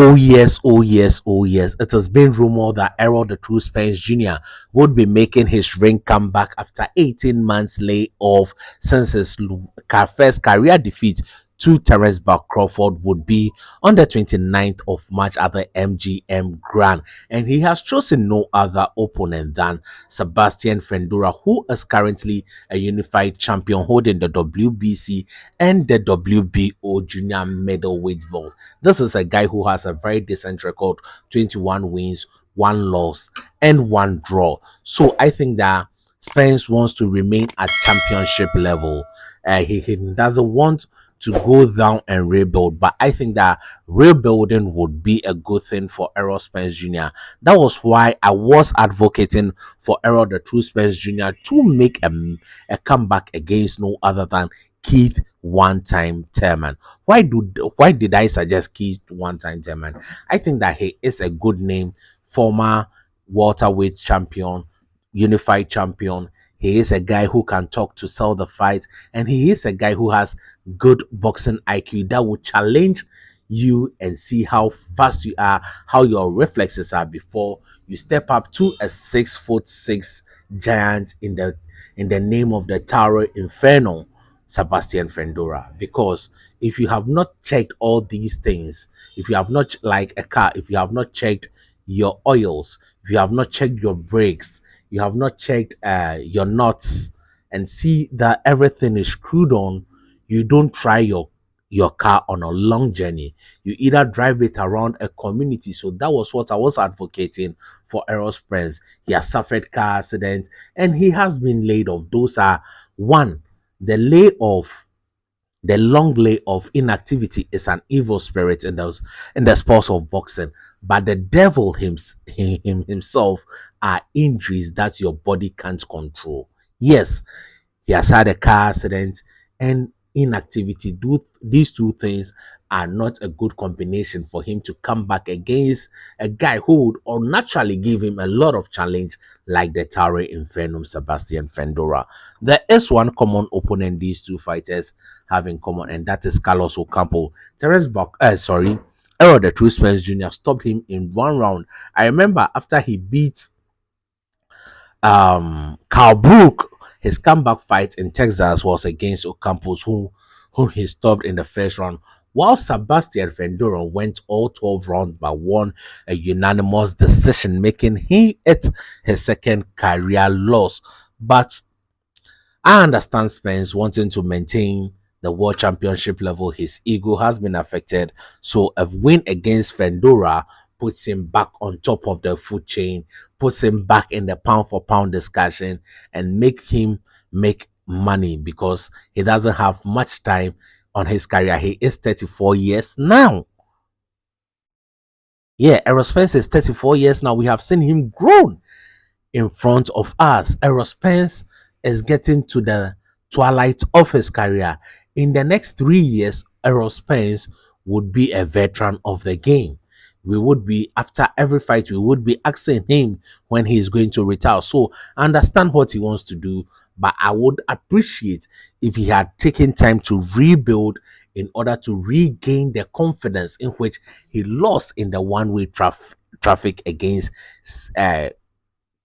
Oh yes, oh yes, oh yes. It has been rumored that Errol the True Spence Jr. would be making his ring comeback after 18 months layoff since his first career defeat to Terence Buck Crawford would be on the 29th of March at the MGM Grand. And he has chosen no other opponent than Sebastian Fundora, who is currently a unified champion holding the WBC and the WBO junior middleweight belt. This is a guy who has a very decent record, 21 wins, one loss, and one draw. So I think that Spence wants to remain at championship level. He doesn't want to go down and rebuild, but I think that rebuilding would be a good thing for Errol Spence Jr. That was why I was advocating for Errol the True Spence Jr. to make a comeback against no other than Keith One Time Thurman. Why did I suggest Keith One Time Thurman? I think that he is a good name, former welterweight champion, unified champion. He is a guy who can talk to sell the fight, and he is a guy who has good boxing IQ that will challenge you and see how fast you are, how your reflexes are before you step up to a 6'6" giant in the name of the Tower Inferno, Sebastian Fundora. Because if you have not checked all these things, if you have not, like a car, if you have not checked your oils, if you have not checked your brakes, you have not checked your nuts, and see that everything is screwed on, you don't try your car on a long journey. You either drive it around a community. So that was what I was advocating for Errol Spence. He has suffered car accidents and he has been laid off. Those are one, the layoff, the long lay of inactivity is an evil spirit in the sports of boxing. But the devil himself are injuries that your body can't control. Yes, he has had a car accident and inactivity. These two things are not a good combination for him to come back against a guy who would or naturally give him a lot of challenge like the Tower Infernum Sebastian Fundora. There is one common opponent these two fighters have in common, and that is Carlos Ocampo. Errol the True Spence Jr. stopped him in one round. I remember after he beat Carl Brook, his comeback fight in Texas was against Ocampos, who he stopped in the first round. While Sebastian Fundora went all 12 rounds but won a unanimous decision, making it his second career loss. But I understand Spence wanting to maintain the world championship level. His ego has been affected. So a win against Fundora puts him back on top of the food chain, puts him back in the pound for pound discussion, and make him make money because he doesn't have much time on his career. He is 34 years now. Yeah, Errol Spence is 34 years now. We have seen him grown in front of us. Errol Spence is getting to the twilight of his career. In the next 3 years, Errol Spence would be a veteran of the game. We would be, after every fight, we would be asking him when he is going to retire. So I understand what he wants to do, but I would appreciate if he had taken time to rebuild in order to regain the confidence in which he lost in the one-way traffic against uh,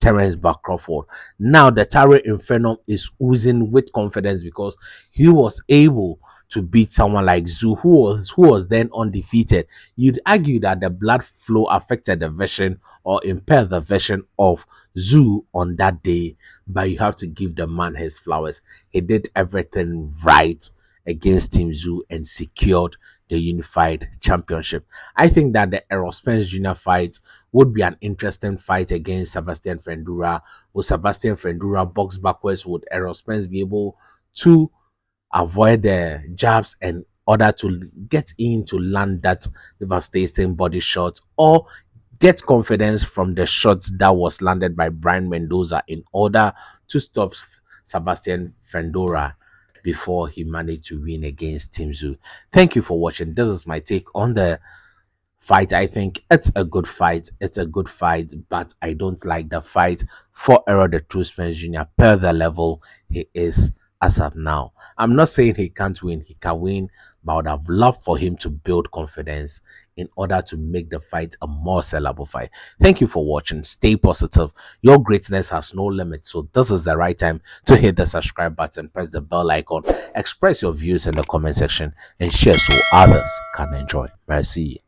Terence Buck Crawford. Now the Tower Inferno is oozing with confidence because he was able to beat someone like Zoo, who was then undefeated. You'd argue that the blood flow affected the vision or impaired the vision of Zoo on that day, but you have to give the man his flowers. He did everything right against Team Zoo and secured the unified championship. I think that the Errol Spence Jr. fight would be an interesting fight against Sebastian Fundora. Will Sebastian Fundora box backwards? Would Errol Spence be able to avoid the jabs and order to get in to land that devastating body shot, or get confidence from the shots that was landed by Brian Mendoza in order to stop Sebastian Fundora before he managed to win against Team Zoo? Thank you for watching. This is my take on the fight. I think it's a good fight. It's a good fight, but I don't like the fight for Errol the True Spence Jr. per the level he is as of now. I'm not saying he can't win. He can win, but I would have loved for him to build confidence in order to make the fight a more sellable fight. Thank you for watching. Stay positive. Your greatness has no limit. So this is the right time to hit the subscribe button, press the bell icon, express your views in the comment section, and share so others can enjoy. Merci.